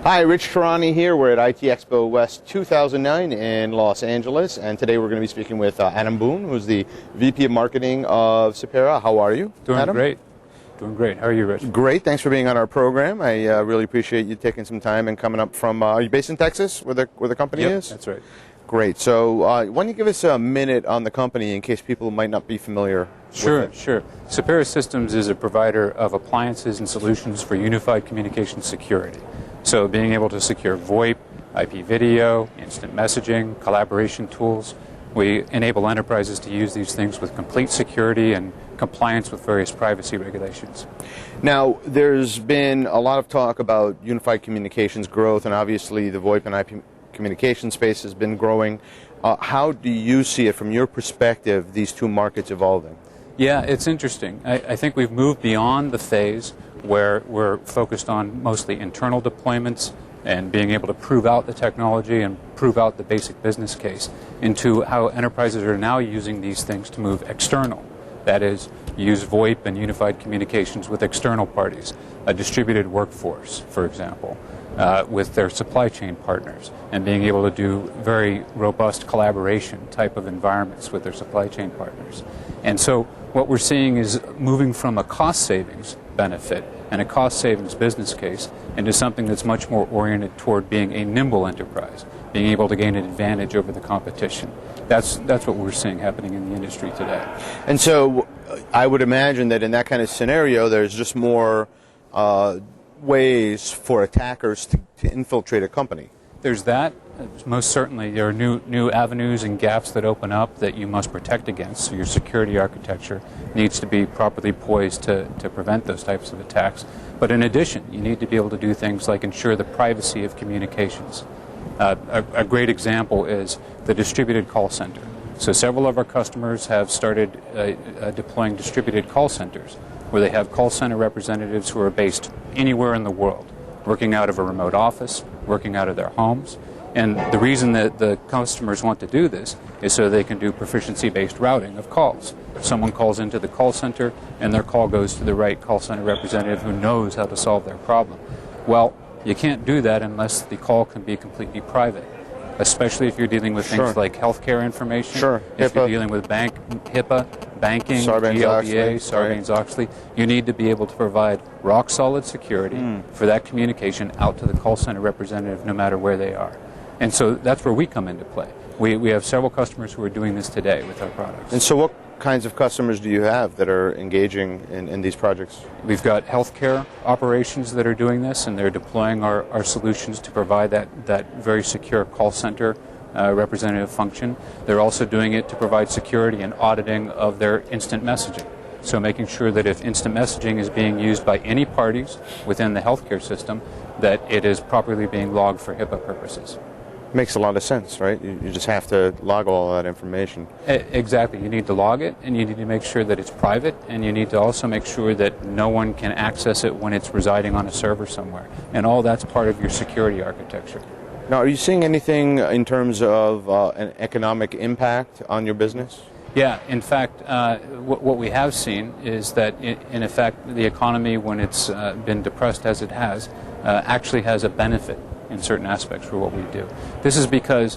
Hi, Rich Tehrani here. We're at IT Expo West 2009 in Los Angeles, and today we're going to be speaking with Adam Boone, who's the VP of Marketing of Sipera. How are you, Doing Adam? great. Doing great. How are you, Rich? Great. Thanks for being on our program. I really appreciate you taking some time and coming up from. Are you based in Texas, where the company is? That's right. Great. So, why don't you give us a minute on the company in case people might not be familiar? Sure, with it? sure. Sipera Systems is a provider of appliances and solutions for unified communication security. So being able to secure VoIP, IP video, instant messaging, collaboration tools. We enable enterprises to use these things with complete security and compliance with various privacy regulations. Now, there's been a lot of talk about unified communications growth, and obviously the VoIP and IP communication space has been growing. How do you see it from your perspective, these two markets evolving? Yeah, it's interesting. I think we've moved beyond the phase where we're focused on mostly internal deployments and being able to prove out the technology and prove out the basic business case into how enterprises are now using these things to move external. That is, use VoIP and unified communications with external parties, a distributed workforce, for example, with their supply chain partners, and being able to do very robust collaboration type of environments with their supply chain partners. And so what we're seeing is moving from a cost savings benefit and a cost savings business case into something that's much more oriented toward being a nimble enterprise, being able to gain an advantage over the competition. That's what we're seeing happening in the industry today. And so I would imagine that in that kind of scenario, there's just more ways for attackers to infiltrate a company. There's that. Most certainly, there are new avenues and gaps that open up that you must protect against. So your security architecture needs to be properly poised to prevent those types of attacks. But in addition, you need to be able to do things like ensure the privacy of communications. A great example is the distributed call center. So several of our customers have started deploying distributed call centers, where they have call center representatives who are based anywhere in the world, working out of a remote office, working out of their homes. And the reason that the customers want to do this is so they can do proficiency-based routing of calls. Someone calls into the call center, and their call goes to the right call center representative who knows how to solve their problem. Well, you can't do that unless the call can be completely private, especially if you're dealing with things like healthcare information. Sure. If HIPAA. you're dealing with HIPAA, banking, GLBA, Sarbanes-Oxley, you need to be able to provide rock-solid security for that communication out to the call center representative no matter where they are. And so that's where we come into play. We have several customers who are doing this today with our products. And so what kinds of customers do you have that are engaging in these projects? We've got healthcare operations that are doing this, and they're deploying our solutions to provide that very secure call center representative function. They're also doing it to provide security and auditing of their instant messaging. So making sure that if instant messaging is being used by any parties within the healthcare system, that it is properly being logged for HIPAA purposes. Makes a lot of sense, right? You just have to log all that information. Exactly. You need to log it, and you need to make sure that it's private, and you need to also make sure that no one can access it when it's residing on a server somewhere. And all that's part of your security architecture. Now, are you seeing anything in terms of an economic impact on your business? Yeah, in fact, what we have seen is that, in effect, the economy, when it's been depressed as it has, actually has a benefit in certain aspects for what we do. This is because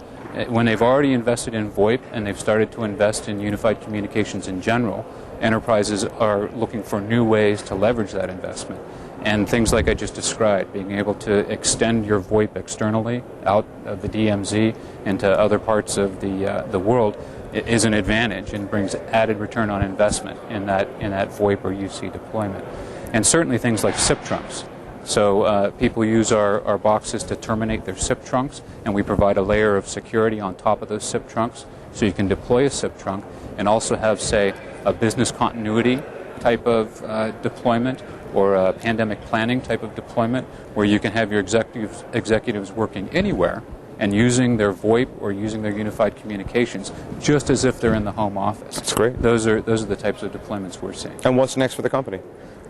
when they've already invested in VoIP and they've started to invest in unified communications in general, enterprises are looking for new ways to leverage that investment. And things like I just described, being able to extend your VoIP externally out of the DMZ into other parts of the world is an advantage and brings added return on investment in that VoIP or UC deployment. And certainly things like SIP trunks. So people use our boxes to terminate their SIP trunks, and we provide a layer of security on top of those SIP trunks. So you can deploy a SIP trunk and also have, say, a business continuity type of deployment or a pandemic planning type of deployment where you can have your executives working anywhere and using their VoIP or using their unified communications just as if they're in the home office. That's great. Those are the types of deployments we're seeing. And what's next for the company?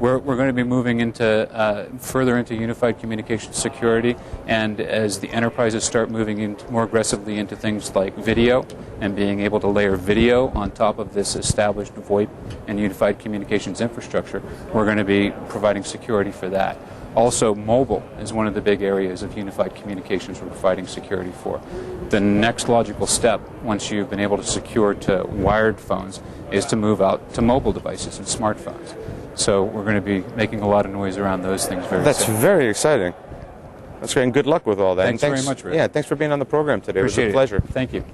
We're going to be moving into further into unified communication security, and as the enterprises start moving more aggressively into things like video and being able to layer video on top of this established VoIP and unified communications infrastructure, we're going to be providing security for that. Also, mobile is one of the big areas of unified communications we're providing security for. The next logical step, once you've been able to secure to wired phones, is to move out to mobile devices and smartphones. So we're going to be making a lot of noise around those things very soon. That's very exciting. That's great, and good luck with all that. Thanks very much, Rick. Yeah, thanks for being on the program today. Appreciate it was a pleasure. Thank you.